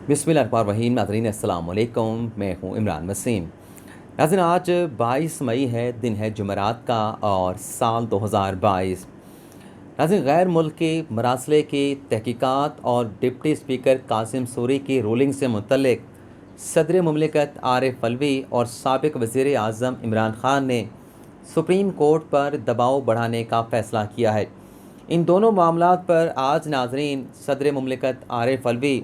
बिस्मिल्लाहिर्रहमानिर्रहीम। नाज़रीन अस्सलाम वालेकुम, मैं हूँ इमरान वसीम। नाज़रीन आज 22 मई है, दिन है जुमेरात का और साल 2022। नाज़रीन गैर मुल्की मरासले की तहकीकात और डिप्टी स्पीकर कासिम सूरी की रूलिंग से मुतल्लिक सदर मुमलिकत आरिफ अलवी और साबिक़ वज़ीर आज़म इमरान ख़ान ने सुप्रीम कोर्ट पर दबाव बढ़ाने का फ़ैसला किया है। इन दोनों मामलात पर आज नाज़रीन सदर मुमलिकत आरिफ अलवी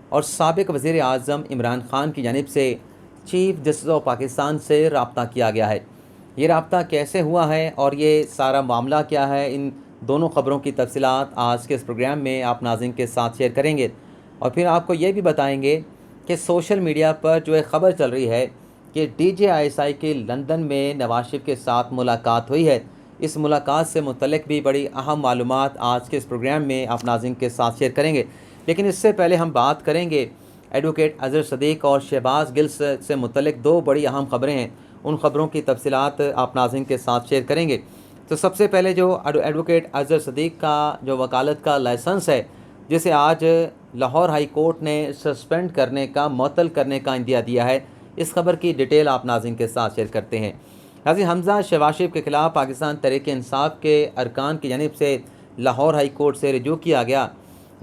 और साबिक़ वज़ीर आज़म इमरान ख़ान की जानिब से चीफ़ जस्टिस ऑफ पाकिस्तान से रब्ता किया गया है। ये रब्ता कैसे हुआ है और ये सारा मामला क्या है, इन दोनों ख़बरों की तफ़सीलात आज के इस प्रोग्राम में आप नाज़रीन के साथ शेयर करेंगे। और फिर आपको ये भी बताएंगे कि सोशल मीडिया पर जो एक ख़बर चल रही है कि DJISI की लंदन में नवाज शरीफ के साथ मुलाकात हुई है, इस मुलाकात से मुतल्लिक भी बड़ी अहम मालूमात आज के इस प्रोग्राम में आप नाज़रीन के साथ शेयर करेंगे। लेकिन इससे पहले हम बात करेंगे एडवोकेट अज़हर सदीक़ और शहबाज गिल से मुतल्लिक दो बड़ी अहम ख़बरें हैं, उन ख़बरों की तफ़सीलात आप नाज़रीन के साथ शेयर करेंगे। तो सबसे पहले जो एडवोकेट अज़हर सदीक़ का जो वकालत का लाइसेंस है, जिसे आज लाहौर हाई कोर्ट ने सस्पेंड करने का, मुअत्तल करने का इंदिया दिया है, इस खबर की डिटेल आप नाज़रीन के साथ शेयर करते हैं। नाज़रीन हमज़ा शहबाज शरीफ के ख़िलाफ़ पाकिस्तान तहरीक इंसाफ के अरकान की जानिब से लाहौर हाई कोर्ट से रिजू किया गया।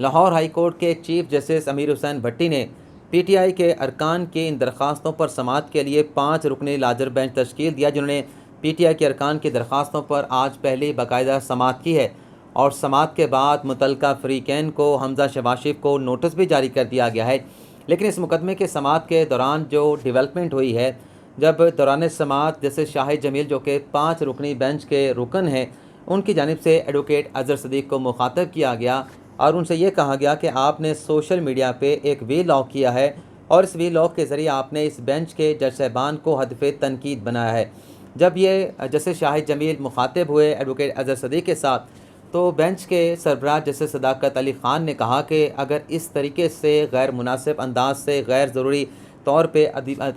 लाहौर हाई कोर्ट के चीफ जस्टिस अमीर हुसैन भट्टी ने PTI के अरकान की इन दरख्वास्तों पर समाअत के लिए 5 रुकनी लाजर बेंच तश्कील दिया, जिन्होंने PTI के अरकान की दरख्वास्तों पर आज पहली बाकायदा समाअत की है। और समाअत के बाद मुतल्लिका फ़रीक़ैन को हमज़ा शहबाज शरीफ को नोटिस भी जारी कर दिया गया है। लेकिन इस मुकदमे के समाअत के दौरान जो डेवलपमेंट हुई है, जब दौरान समाअत जैसे शाहिद जमील जो कि 5 रुकनी बेंच के रुकन हैं, उनकी जानिब से एडवोकेट अज़हर सदीक़ को मुखातब किया गया और उनसे ये कहा गया कि आपने सोशल मीडिया पे एक वीलॉग किया है और इस वीलॉग के ज़रिए आपने इस बेंच के जज साहिबान को हदफ़ तनकीद बनाया है। जब ये जैसे शाहिद जमील मुखातिब हुए एडवोकेट अज़हर सदीक़ के साथ, तो बेंच के सरबराह जैसे सदाकत अली ख़ान ने कहा कि अगर इस तरीके से गैर मुनासिब अंदाज से गैर ज़रूरी तौर पर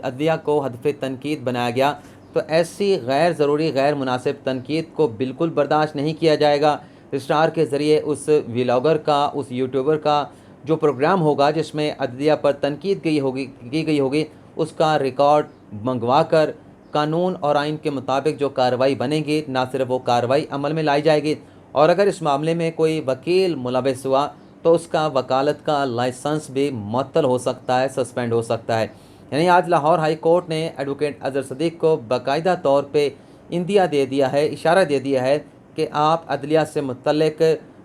अदलिया को हदफ़ तनकीद बनाया गया, तो ऐसी गैर ज़रूरी गैर मुनासिब तनकीद को बिल्कुल बर्दाश्त नहीं किया जाएगा। स्टार के ज़रिए उस व्लॉगर का, उस यूट्यूबर का जो प्रोग्राम होगा जिसमें अदलिया पर तनकीद की गई होगी, उसका रिकॉर्ड मंगवा कर कानून और आइन के मुताबिक जो कार्रवाई बनेगी, ना सिर्फ वो कार्रवाई अमल में लाई जाएगी, और अगर इस मामले में कोई वकील मुलविस हुआ तो उसका वकालत का लाइसेंस भी मुअत्तल हो सकता है, सस्पेंड हो सकता है। यानी आज लाहौर हाई कोर्ट ने एडवोकेट अज़हर सदीक़ को बाकायदा तौर पे इंदिया दे दिया है, इशारा दे दिया है कि आप अदलिया से मुतल्लिक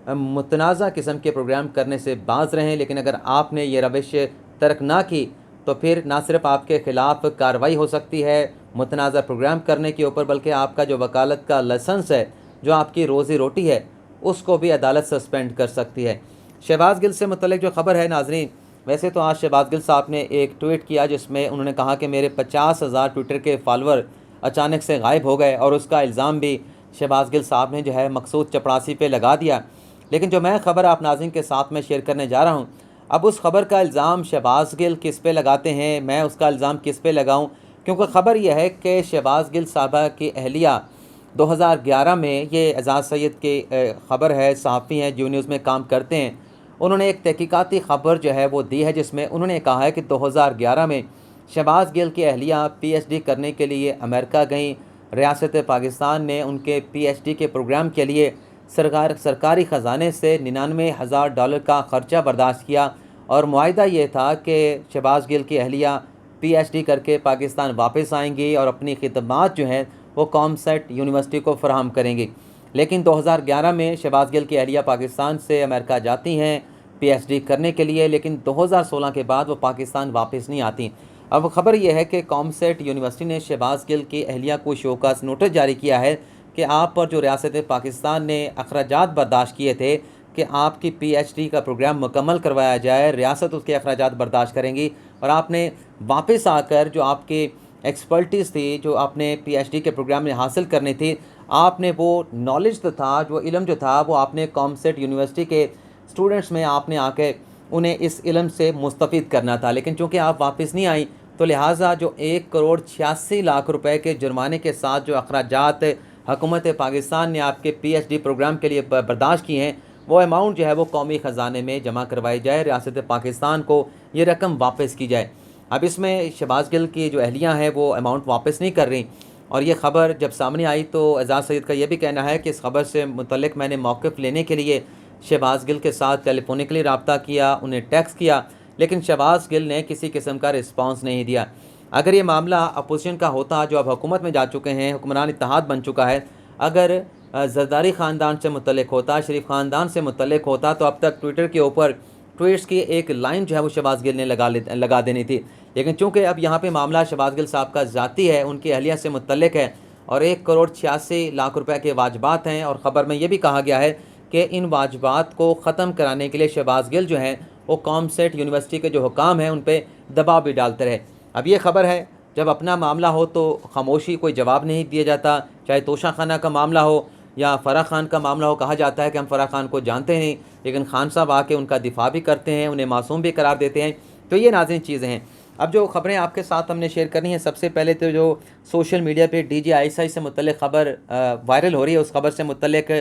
मुतनाज़ा किस्म के प्रोग्राम करने से बाज़ रहें, लेकिन अगर आपने ये रविश तर्क ना की तो फिर ना सिर्फ आपके ख़िलाफ़ कार्रवाई हो सकती है मुतनाज़ा प्रोग्राम करने के ऊपर, बल्कि आपका जो वकालत का लाइसेंस है, जो आपकी रोज़ी रोटी है, उसको भी अदालत सस्पेंड कर सकती है। शहबाज गिल से मुतल्लिक जो ख़बर है नाज़रीन, वैसे तो आज शहबाज गिल साहब ने एक ट्वीट किया जिसमें उन्होंने कहा कि मेरे 50,000 ट्विटर के फॉलोअर अचानक से गायब हो गए, और उसका इल्ज़ाम भी शहबाज गिल साहब ने जो है मकसूद चपरासी पे लगा दिया। लेकिन जो मैं ख़बर आप नाज़रीन के साथ में शेयर करने जा रहा हूँ, अब उस ख़बर का इल्ज़ाम शहबाज गिल किस पे लगाते हैं, मैं उसका इल्ज़ाम किस पे लगाऊँ, क्योंकि ख़बर यह है कि शहबाज गिल साहबा की अहलिया 2011 में, ये एजाज़ सैयद की ख़बर है, सहाफ़ी हैं, जी न्यूज़ में काम करते हैं, उन्होंने एक तहकीकाती ख़बर जो है वो दी है, जिसमें उन्होंने कहा है कि 2011 में शहबाज गिल की अहलिया PhD करने के लिए अमेरिका गईं। रियासत पाकिस्तान ने उनके PhD के प्रोग्राम के लिए सरकारी ख़जाने से $99,000 का ख़र्चा बर्दाश्त किया, और मुआहिदा ये था कि शहबाज गिल की अहलिया PhD करके पाकिस्तान वापस आएंगी और अपनी खिदमात जो हैं वो कॉमसेट यूनिवर्सिटी को फ़राहम करेंगी। लेकिन 2011 में शहबाज गिल की अहलिया पाकिस्तान से अमेरिका जाती हैं PhD करने के लिए, लेकिन 2016 के बाद वो पाकिस्तान वापस नहीं आती। अब ख़बर यह है कि कॉमसेट यूनिवर्सिटी ने शहबाज गिल की अहलिया को शोकस नोटिस जारी किया है कि आप पर जो रियासत पाकिस्तान ने अखराजात बर्दाश्त किए थे कि आपकी PhD का प्रोग्राम मुकम्मल करवाया जाए, रियासत उसके अखराजात बर्दाश्त करेंगी, और आपने वापस आकर जो आपकी एक्सपर्टीज़ थी, जो आपने PhD के प्रोग्राम में हासिल करनी थी, आपने वो नॉलेज तो था, जो इल्म जो था, वो आपने कॉमसेट यूनिवर्सिटी के स्टूडेंट्स में आपने आके उन्हें इस इल्म से मुस्तफ़ीद करना था। लेकिन चूँकि आप वापस नहीं आई, तो लिहाजा जो 1,86,00,000 रुपए के जुर्माने के साथ जो अखराजात हुकूमत पाकिस्तान ने आपके PhD प्रोग्राम के लिए बर्दाश्त किए हैं, वो अमाउंट जो है वो कौमी ख़जाने में जमा करवाई जाए, रियासत पाकिस्तान को ये रकम वापस की जाए। अब इसमें शहबाज गिल की जो अहलियाँ हैं वो अमाउंट वापस नहीं कर रही, और ये ख़बर जब सामने आई तो एजाज़ सईद का ये भी कहना है कि इस खबर से मुतल्लिक़ मैंने मौक़िफ़ लेने के लिए शहबाज गिल के साथ टेलीफोनिकली रब्ता किया, उन्हें टेक्स्ट किया, लेकिन शहबाज गिल ने किसी किस्म का रिस्पांस नहीं दिया। अगर ये मामला अपोजिशन का होता, जो अब हुकूमत में जा चुके हैं, हुक्मरान इत्तेहाद बन चुका है, अगर ज़रदारी ख़ानदान से मुतल्लिक़ होता, शरीफ ख़ानदान से मुतल्लिक़ होता, तो अब तक ट्विटर के ऊपर ट्वीट्स की एक लाइन जो है वो शहबाज गिल ने लगा देनी थी। लेकिन चूँकि अब यहाँ पे मामला शहबाज गिल साहब का ज़ाती है, उनकी अहलिया से मुतल्लिक़ है, और 1,86,00,000 रुपये के वाजबात हैं, और ख़बर में ये भी कहा गया है कि इन वाजबात को ख़त्म कराने के लिए शहबाज गिल जो हैं वो कॉमसेट यूनिवर्सिटी के जो हुकाम हैं उन पर दबाव भी डालते रहे। अब ये ख़बर है, जब अपना मामला हो तो खामोशी, कोई जवाब नहीं दिया जाता। चाहे तोशा खाना का मामला हो या फ़राह खान का मामला हो, कहा जाता है कि हम फ़राह खान को जानते नहीं, लेकिन खान साहब आके उनका दिफा भी करते हैं, उन्हें मासूम भी करार देते हैं। तो ये नाज़रीन चीज़ें हैं। अब जो ख़बरें आपके साथ हमने शेयर करनी है, सबसे पहले तो जो सोशल मीडिया पे DGISI से मुतल्लिक़ ख़बर वायरल हो रही है, उस ख़बर से मुतल्लिक़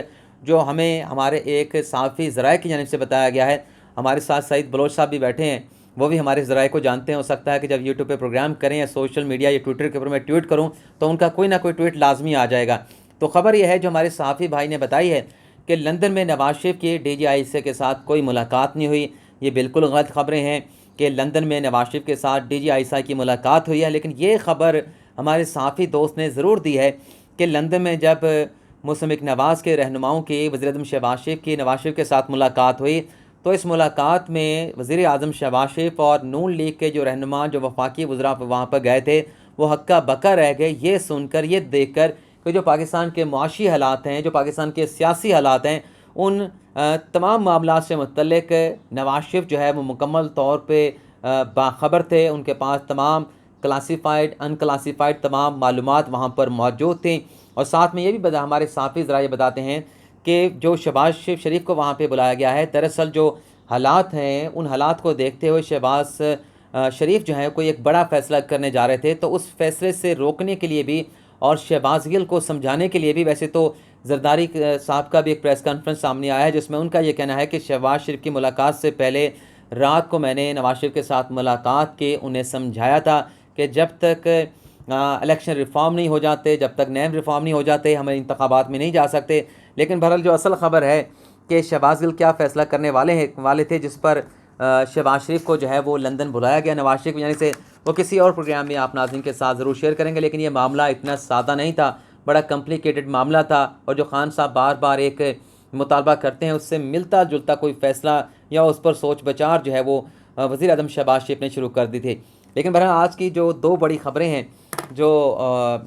जो हमें हमारे एक सहाफ़ी ज़राए की जानिब से बताया गया है। हमारे साथ सईद बलोच साहब भी बैठे हैं, वो भी हमारे ज़राए को जानते हैं। हो सकता है कि जब यूट्यूब पे प्रोग्राम करें या सोशल मीडिया या ट्विटर के ऊपर मैं ट्वीट करूँ तो उनका कोई ना कोई ट्वीट लाजमी आ जाएगा। तो ख़बर यह है जो हमारे सहाफ़ी भाई ने बताई है कि लंदन में नवाज शरीफ की DGISI के साथ कोई मुलाकात नहीं हुई। ये बिल्कुल गलत ख़बरें हैं कि लंदन में नवाज शरीफ के साथ DGISI की मुलाकात हुई है, लेकिन ये ख़बर हमारे सहाफ़ी दोस्त ने ज़रूर दी है कि लंदन में जब मुस्लिम नवाज़ के रहनुमाओं की वज़ीर-ए-आज़म शहबाज शरीफ की नवाज शरीफ के साथ मुलाकात हुई, तो इस मुलाकात में वज़ीर आज़म शहबाज शरीफ और नून लीग के जो रहनुमा, जो वफाकी वज़रा वहाँ पर गए थे, वो हक्का बक्का रह गए ये सुनकर, ये देखकर कि जो पाकिस्तान के मुआशी हालात हैं, जो पाकिस्तान के सियासी हालात हैं, उन तमाम मामलात से मुतल्लिक़ नवाज शरीफ जो है वो मुकम्मल तौर पर बाखबर थे। उनके पास तमाम क्लासीफाइड, अनक्लासीफाइड तमाम मालूमात वहाँ पर मौजूद थी। और साथ में ये भी हमारे साफ़ी ज़रा ये बताते हैं कि जो शहबाज शरीफ को वहाँ पे बुलाया गया है, दरअसल जो हालात हैं, उन हालात को देखते हुए शहबाज शरीफ जो है कोई एक बड़ा फ़ैसला करने जा रहे थे, तो उस फ़ैसले से रोकने के लिए भी और शहबाज गिल को समझाने के लिए भी, वैसे तो जरदारी साहब का भी एक प्रेस कॉन्फ्रेंस सामने आया है जिसमें उनका ये कहना है कि शहबाज शरीफ की मुलाकात से पहले रात को मैंने नवाज शरीफ के साथ मुलाकात की, उन्हें समझाया था कि जब तक इलेक्शन रिफॉर्म नहीं हो जाते, जब तक नैब रिफॉर्म नहीं हो जाते, हम इंतखाबात में नहीं जा सकते। लेकिन बहरहाल जो असल ख़बर है कि शहबाज गिल क्या फ़ैसला करने वाले थे, जिस पर शहबाज शरीफ को जो है वो लंदन बुलाया गया नवाज शरीफ यानी से, वो किसी और प्रोग्राम में आप नाज़रीन के साथ ज़रूर शेयर करेंगे। लेकिन ये मामला इतना सादा नहीं था, बड़ा कम्प्लिकेटेड मामला था, और जो खान साहब बार बार एक मुतालबा करते हैं उससे मिलता जुलता कोई फ़ैसला या उस पर सोच विचार जो है वो वज़ीर आज़म शहबाज शरीफ ने शुरू कर दी थी। लेकिन बहरहाल आज की जो दो बड़ी ख़बरें हैं, जो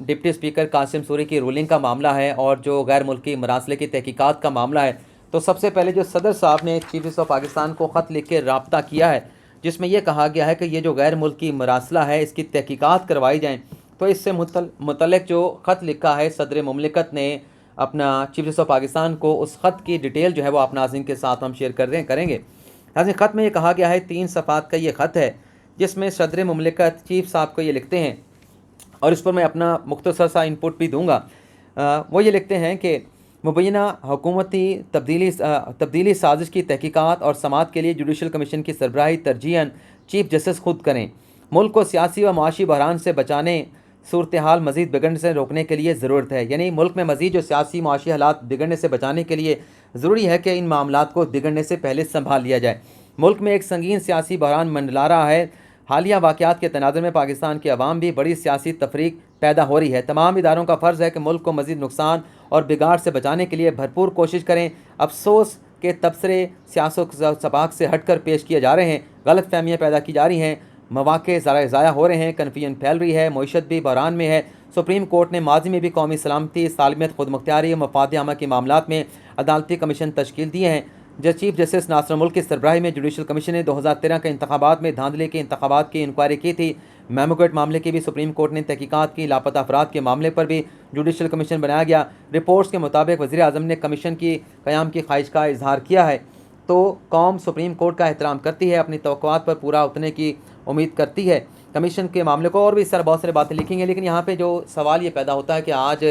डिप्टी स्पीकर कासिम सूरी की रूलिंग का मामला है और जो गैर मुल्की मरासले की तहकीकात का मामला है, तो सबसे पहले जो सदर साहब ने चीफ जस्टिस ऑफ पाकिस्तान को ख़त लिख के रब्ता किया है, जिसमें यह कहा गया है कि ये जो गैर मुल्की मरासला है इसकी तहकीकात करवाई जाएँ। तो इससे मुतल्लिक़ जो ख़त लिखा है सदर मुमलिकत ने अपना चीफ जस्टिस ऑफ पाकिस्तान को, उस ख़त की डिटेल जो है वो आप नाज़रीन के साथ हम शेयर करेंगे। नाज़रीन, ख़त में ये कहा गया है, 3 सफ़ात का ये ख़त है जिसमें सदर मुमलिकत चीफ साहब को ये लिखते हैं, और इस पर मैं अपना मुख्तसर सा इनपुट भी दूँगा। वो ये लिखते हैं कि मुबैना हुकूमती तब्दीली साजिश की तहकीकात और समाअत के लिए जुडिशल कमीशन की सरबराही तरजीहन चीफ जस्टिस खुद करें। मुल्क को सियासी व मुआशी बहरान से बचाने, सूरत हाल मज़ीद बिगड़ने से रोकने के लिए ज़रूरत है। यानी मुल्क में मज़ीद जो सियासी मुआशी हालात बिगड़ने से बचाने के लिए ज़रूरी है कि इन मामलात को बिगड़ने से पहले संभाल लिया जाए। मुल्क में एक संगीन सियासी बहरान मंडला रहा है। हालिया वाक़यात के तनाज़ुर में पाकिस्तान की आवाम भी बड़ी सियासी तफरीक पैदा हो रही है। तमाम इदारों का फ़र्ज़ है कि मुल्क को मज़ीद नुकसान और बिगाड़ से बचाने के लिए भरपूर कोशिश करें। अफसोस के तबसरे सियासत सबाक से हट कर पेश किए जा रहे हैं, गलत फहमियाँ पैदा की जा रही हैं, मौक़े ज़ाया हो रहे हैं, कन्फ्यूजन फैल रही है, मईशत भी बहरान में है। सुप्रीम कोर्ट ने माजी में भी कौमी सलामती, सालमियत, खुद मुख्तियारी और मफाद आमा के मामलात में अदालती कमीशन तश्कील दिए हैं। चीफ जस्टिस नासिर मुल्क की सरबराही में जुडिशल कमीशन ने 2013 के इंतखाबात में धांधली के इंतखाबात की इंक्वायरी की थी। मेमोगेट मामले की भी सुप्रीम कोर्ट ने तहकीकात की। लापता अफराद के मामले पर भी जुडिशल कमीशन बनाया गया। रिपोर्ट्स के मुताबिक वज़ीर आज़म ने कमीशन की क़याम की ख्वाहिश का इजहार किया है। तो कौम सुप्रीम कोर्ट का एहतराम करती है, अपनी तवक्कुआत पर पूरा उतरने की उम्मीद करती है। कमीशन के मामले को और भी इस तरह बहुत सारी बातें लिखी हैं, लेकिन यहाँ पर जो सवाल ये पैदा होता है कि आज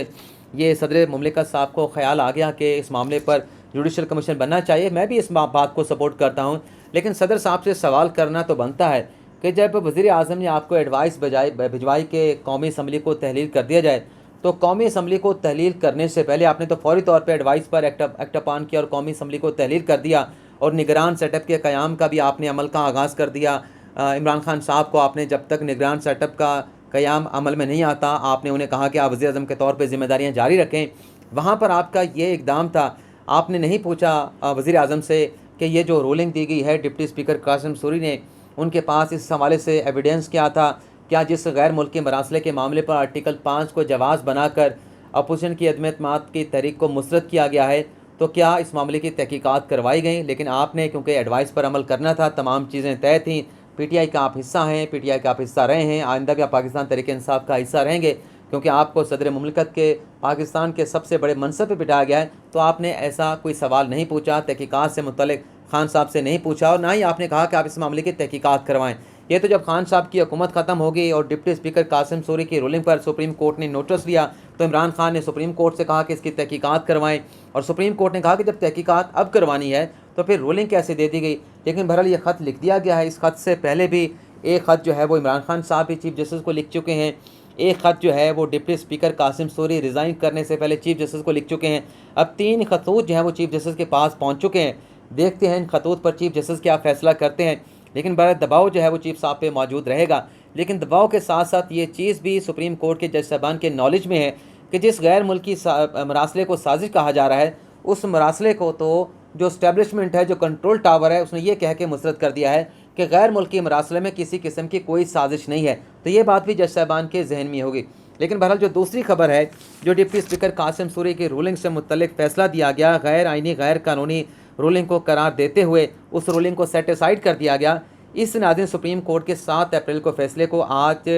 ये सदर मुमलिकत साहब को ख्याल आ गया कि इस मामले पर जुडिशल कमीशन बनना चाहिए, मैं भी इस बात को सपोर्ट करता हूँ। लेकिन सदर साहब से सवाल करना तो बनता है कि जब वज़ीर आज़म ने आपको एडवाइस भिजवाई कि कौमी असम्बली को तहलील कर दिया जाए, तो कौमी असम्बली को तहलील करने से पहले आपने तो फौरी तौर पर एडवाइस पर एक्ट अपान किया और कौमी असम्बली को तहलील कर दिया, और निगरान सेटअप के क़याम का भी आपने अमल का आगाज़ कर दिया। इमरान खान साहब को आपने जब तक निगरान सेटअप का क़याम अमल में नहीं आता, आपने उन्हें कहा कि आप वज़ीर आज़म के तौर पर ज़िम्मेदारियाँ जारी रखें। वहाँ पर आपका ये इक़दाम था, आपने नहीं पूछा वज़ीर आज़म से कि ये जो रूलिंग दी गई है डिप्टी स्पीकर कासिम सूरी ने, उनके पास इस हवाले से एविडेंस क्या था, क्या जिस गैर मुल्की मरासले के मामले पर आर्टिकल 5 को जवाज़ बनाकर अपोजिशन की अदम एतमाद की तहरीक को मुस्तरद किया गया है, तो क्या इस मामले की तहकीकात करवाई गई। लेकिन आपने क्योंकि एडवाइस पर अमल करना था, तमाम चीज़ें तय थीं, PTI का आप हिस्सा हैं, PTI का आप हिस्सा रहे हैं, आइंदा भी आप पाकिस्तान तहरीक-ए-इंसाफ का हिस्सा रहेंगे, क्योंकि आपको सदर मुमलिकत के पाकिस्तान के सबसे बड़े मनसब पर बिठाया गया है। तो आपने ऐसा कोई सवाल नहीं पूछा, तहकीकात से मुतल्लिक़ खान साहब से नहीं पूछा, और ना ही आपने कहा कि आप इस मामले की तहकीकात करवाएं। ये तो जब खान साहब की हुकूमत ख़त्म हो गई और डिप्टी स्पीकर कासिम सूरी की रूलिंग पर सुप्रीम कोर्ट ने नोटिस लिया, तो इमरान खान ने सुप्रीम कोर्ट से कहा कि इसकी तहकीकात करवाएं, और सुप्रीम कोर्ट ने कहा कि जब तहकीकात अब करवानी है तो फिर रूलिंग कैसे दे दी गई। लेकिन बहरहाल ये ख़त लिख दिया गया है। इस ख़त से पहले भी एक ख़त जो है वो इमरान खान साहब भी चीफ जस्टिस को लिख चुके हैं, एक ख़त जो है वो deputy speaker Qasim Suri resign करने से पहले चीफ जस्टिस को लिख चुके हैं। अब 3 खतूत जो है वो चीफ जस्टिस के पास पहुँच चुके हैं। देखते हैं इन खतूत पर चीफ जस्टिस क्या फ़ैसला करते हैं। लेकिन बड़ा दबाव जो है वो चीफ साहब पे मौजूद रहेगा। लेकिन दबाव के साथ साथ ये चीज़ भी सुप्रीम कोर्ट के जज साहबान के नॉलेज में है कि जिस गैर मुल्की मरासले को साजिश कहा जा रहा है, उस मरासले को तो जो इस्टेब्लिशमेंट है, जो कंट्रोल टावर है, उसने ये कह के मुस्तरद कर दिया है कि गैर मुल्की मरासले में किसी किस्म की कोई साजिश नहीं है। तो ये बात भी जज साहबान के जहन में होगी। लेकिन बहरहाल जो दूसरी खबर है, जो डिप्टी स्पीकर कासिम सूरी की रूलिंग से मुतल्लिक फ़ैसला दिया गया, गैर आइनी गैर कानूनी रूलिंग को करार देते हुए उस रूलिंग को सेटिसाइड कर दिया गया। इस नाज़रीन सुप्रीम कोर्ट के 7 अप्रैल को फ़ैसले को आज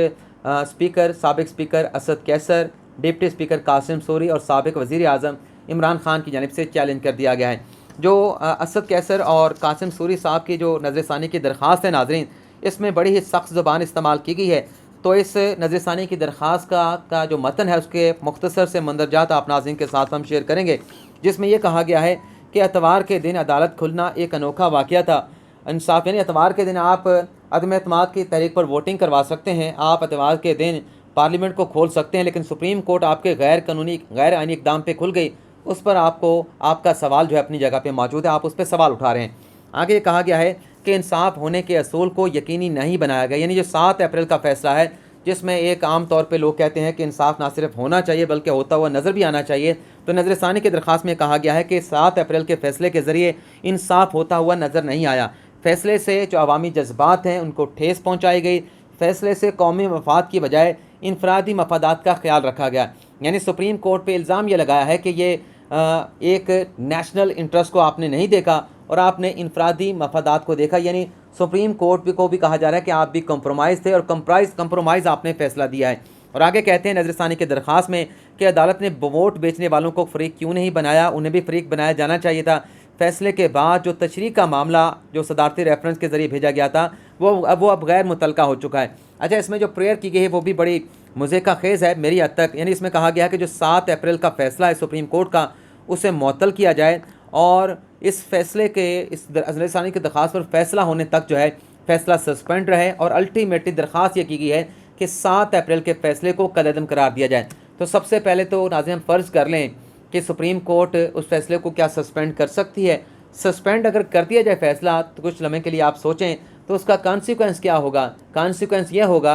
साबिक़ speaker Asad Qaiser, deputy speaker Qasim Suri और साबिक़ वज़ीर आज़म इमरान खान की जानिब से चैलेंज कर दिया गया है। जो असद कैसर और कासिम सूरी साहब की जो नज़रसानी की दरख्वास्त है नाज़रीन, इसमें बड़ी ही सख्त ज़ुबान इस्तेमाल की गई है। तो इस नज़रसानी की दरख्वास्त का जो मतन है, उसके मुख्तसर से मंदरजात आप नाज़रीन के साथ हम शेयर करेंगे, जिसमें यह कहा गया है कि एतवार के दिन अदालत खुलना एक अनोखा वाक़या था। इंसाफ यानी एतवार के दिन आप अदम एतमाद की तहरीक पर वोटिंग करवा सकते हैं, आप एतवार के दिन पार्लियामेंट को खोल सकते हैं, लेकिन सुप्रीम कोर्ट आपके गैर कानूनी गैर आइनी इक़दाम पे खुल गई। उस पर आपका सवाल जो है अपनी जगह पे मौजूद है, आप उस पर सवाल उठा रहे हैं। आगे कहा गया है कि इंसाफ होने के असूल को यकीनी नहीं बनाया गया। यानी जो 7 अप्रैल का फ़ैसला है, जिसमें एक आम तौर पे लोग कहते हैं कि इंसाफ ना सिर्फ होना चाहिए बल्कि होता हुआ नज़र भी आना चाहिए। तो नज़रसानी की दरख्वास्त में कहा गया है कि 7 अप्रैल के फ़ैसले के ज़रिए इंसाफ होता हुआ नज़र नहीं आया। फ़ैसले से जो अवामी जज्बात हैं उनको ठेस पहुँचाई गई। फ़ैसले से कौमी मफाद की बजाय इनफरादी मफादात का ख्याल रखा गया। यानी सुप्रीम कोर्ट पर इल्ज़ाम यह लगाया है कि ये एक नेशनल इंटरेस्ट को आपने नहीं देखा और आपने इनफरादी मफादात को देखा। यानी सुप्रीम कोर्ट को भी कहा जा रहा है कि आप भी कंप्रोमाइज़ थे और कंप्रोमाइज़ आपने फ़ैसला दिया है। और आगे कहते हैं नज़रसानी की दरख्वास्त में कि अदालत ने वोट बेचने वालों को फ़रीक क्यों नहीं बनाया, उन्हें भी फ़रीक बनाया जाना चाहिए था। फ़ैसले के बाद जो तशरीह का मामला जो सदारती रेफरेंस के ज़रिए भेजा गया था, वो अब गैर मुतलका हो चुका है। अच्छा, इसमें जो प्रेयर की गई है वो भी बड़ी मज़े का खेज़ है मेरी हद तक। यानी इसमें कहा गया कि जो 7 अप्रैल का फ़ैसला है सुप्रीम कोर्ट का, उसे मुअत्तल किया जाए और इस फ़ैसले के इस नज़रसानी की दरख्वास्त पर फ़ैसला होने तक जो है फ़ैसला सस्पेंड रहे। और अल्टीमेटली दरख्वास्त ये की गई है कि 7 अप्रैल के फ़ैसले को कलअदम करार दिया जाए। तो सबसे पहले तो नाज़रीन हम फ़र्ज़ कर लें कि सुप्रीम कोर्ट उस फ़ैसले को क्या सस्पेंड कर सकती है। सस्पेंड अगर कर दिया जाए फ़ैसला, तो कुछ लम्हे के लिए आप सोचें तो उसका कॉन्सिक्वेंस क्या होगा। कॉन्सिक्वेंस ये होगा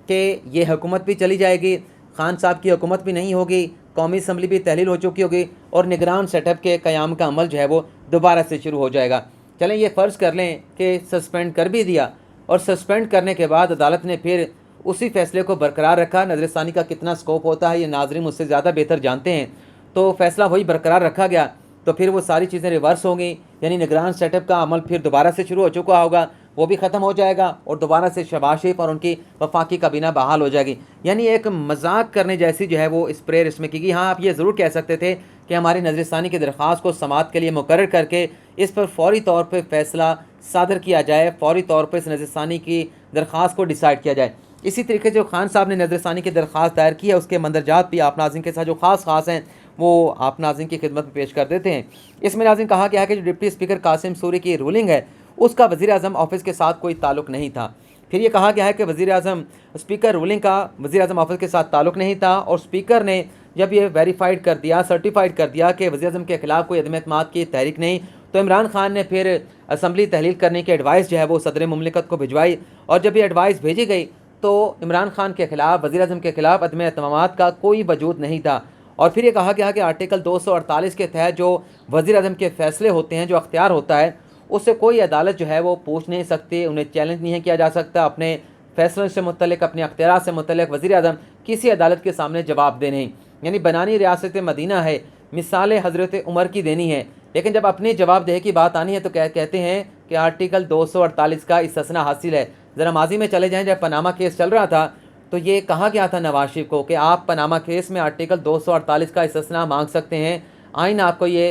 कि ये हुकूमत भी चली जाएगी, खान साहब की हुकूमत भी नहीं होगी, कौमी असम्बली भी तहलील हो चुकी होगी और निगरान सेटअप के क़याम का अमल जो है वो दोबारा से शुरू हो जाएगा। चलें ये फ़र्ज़ कर लें कि सस्पेंड कर भी दिया और सस्पेंड करने के बाद अदालत ने फिर उसी फ़ैसले को बरकरार रखा। नज़रसानी का कितना स्कोप होता है ये नाज़रीन मुझसे ज़्यादा बेहतर जानते हैं। तो फ़ैसला वही बरकरार रखा गया, तो फिर वो सारी चीज़ें रिवर्स होंगी। यानी निगरान सेटअप का अमल फिर दोबारा से शुरू हो चुका होगा, वो भी ख़त्म हो जाएगा और दोबारा से शहबाज शरीफ और उनकी वफाकी काबीना बहाल हो जाएगी। यानी एक मजाक करने जैसी जो है वो इस प्रेयर इसमें की गई। हाँ, आप ये ज़रूर कह सकते थे कि हमारी नज़रसानी की दरख्वास्त को समाअत के लिए मुकर्रर करके इस पर फ़ौरी तौर पर फ़ैसला सादर किया जाए, फ़ौरी तौर पर इस नज़रसानी की दरख्वास्त को डिसाइड किया जाए। इसी तरीके से जो खान साहब ने नज़रसानी की दरख्वास्त दायर की है, उसके मंदरजात भी आप नाज़रीन के साथ जो ख़ास हैं वो आप नाज़रीन की खिदमत में पेश कर देते हैं। इसमें नाज़रीन कहा गया है कि जो डिप्टी स्पीकर कासिम सूरी की रूलिंग है उसका वज़ीर-ए-आज़म ऑफिस के साथ कोई ताल्लुक़ नहीं था। फिर ये कहा गया है कि वज़ीर-ए-आज़म स्पीकर रूलिंग का वज़ीर-ए-आज़म ऑफिस के साथ ताल्लुक़ नहीं था, और स्पीकर ने जब ये वेरीफाइड कर दिया, सर्टिफाइड कर दिया कि वज़ीर-ए-आज़म के खिलाफ कोई अदम एतमाद की तहरीक नहीं, तो इमरान खान ने फिर असम्बली तहलील करने की एडवाइस जो है वो सदर मुमलिकत को भिजवाई, और जब ये एडवाइस भेजी गई तो इमरान खान के खिलाफ, वज़ीर-ए-आज़म के खिलाफ अदम एतमाद का कोई वजूद नहीं था। और फिर ये कहा गया कि आर्टिकल 248 के तहत जो वज़ीर-ए-आज़म के फ़ैसले होते हैं, जो अख्तियार होता है, उससे कोई अदालत जो है वो पूछ नहीं सकती, उन्हें चैलेंज नहीं किया जा सकता। अपने फ़ैसलों से मुतल्लिक़, अपने अख्तियार से मुतल्लिक़ वज़ीर-ए-आज़म किसी अदालत के सामने जवाब दे नहीं। यानी बनानी रियासत मदीना है, मिसाल हज़रत उमर की देनी है, लेकिन जब अपनी जवाबदेही की बात आनी है तो कहते हैं कि आर्टिकल 248 का इस्तिस्ना हासिल है। ज़रा माजी में चले जाएँ, जब पनामा केस चल रहा था तो ये कहा गया था नवाज शरीफ को कि आप पनामा केस में आर्टिकल 248 का इस्तिस्ना मांग सकते हैं, आइन आपको ये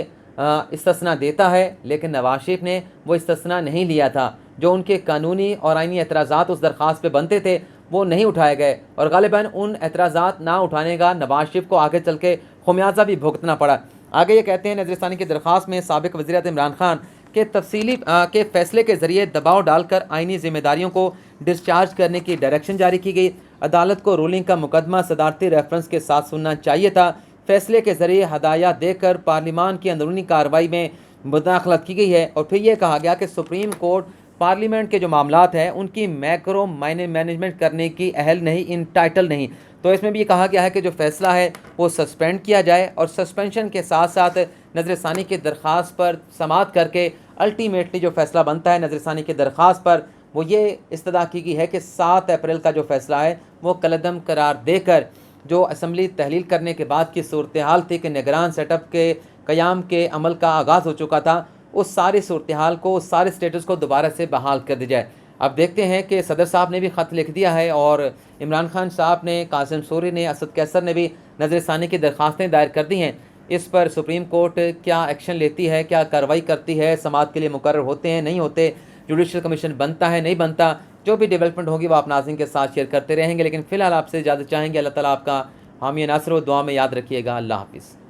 इस्तिस्ना देता है, लेकिन नवाज शरीफ ने वो इस्तिस्ना नहीं लिया था। जो उनके कानूनी और आइनी एतराज़ात उस दरख्वास्त पे बनते थे वो नहीं उठाए गए, और गालिबन उन एतराज़ात ना उठाने का नवाज शरीफ को आगे चल के खुमियाजा भी भुगतना पड़ा। आगे ये कहते हैं, नज़रसानी की दरख्वास्त में साबिक़ वज़ीर इमरान खान के तफसीली के फ़ैसले के ज़रिए दबाव डालकर आइनी ज़िम्मेदारियों को डिस्चार्ज करने की डायरेक्शन जारी की गई। अदालत को रूलिंग का मुकदमा सदारती रेफरेंस के साथ सुनना चाहिए था। फ़ैसले के ज़रिए हदायत देकर पार्लिमान की अंदरूनी कार्रवाई में मुदाखलत की गई है। और फिर यह कहा गया कि सुप्रीम कोर्ट पार्लियामेंट के जो मामलात हैं उनकी मैक्रो मैनेजमेंट करने की अहल नहीं, इंटाइटल नहीं। तो इसमें भी ये कहा गया है कि जो फ़ैसला है वो सस्पेंड किया जाए, और सस्पेंशन के साथ साथ नज़रसानी की दरख्वास्त पर समाअत करके अल्टीमेटली जो फ़ैसला बनता है नज़रसानी की दरख्वास्त पर, वो ये इस्तदा की गई है कि 7 अप्रैल का जो फ़ैसला है वो कलअदम करार देकर जो असम्बली तहलील करने के बाद की सूरत हाल थी कि निगरान सेटअप के क़याम के अमल का आगाज़ हो चुका था, उस सारी सूरत हाल को, उस सारे स्टेटस को दोबारा से बहाल कर दी जाए। अब देखते हैं कि सदर साहब ने भी ख़त लिख दिया है, और इमरान खान साहब ने, कासिम सूरी ने, असद कैसर ने भी नज़रसानी की दरख्वास्तें दायर कर दी हैं। इस पर सुप्रीम कोर्ट क्या एक्शन लेती है, क्या कार्रवाई करती है, समाअत के लिए मुकर्रर होते हैं, नहीं होते, जुडिशल कमीशन बनता है, नहीं बनता, जो भी डेवलपमेंट होगी वो आप नाज़रीन के साथ शेयर करते रहेंगे। लेकिन फ़िलहाल आपसे इजाज़त चाहेंगे। अल्लाह ताला आपका हामी नासर व दुआ में याद रखिएगा। अल्लाह हाफ़िज़।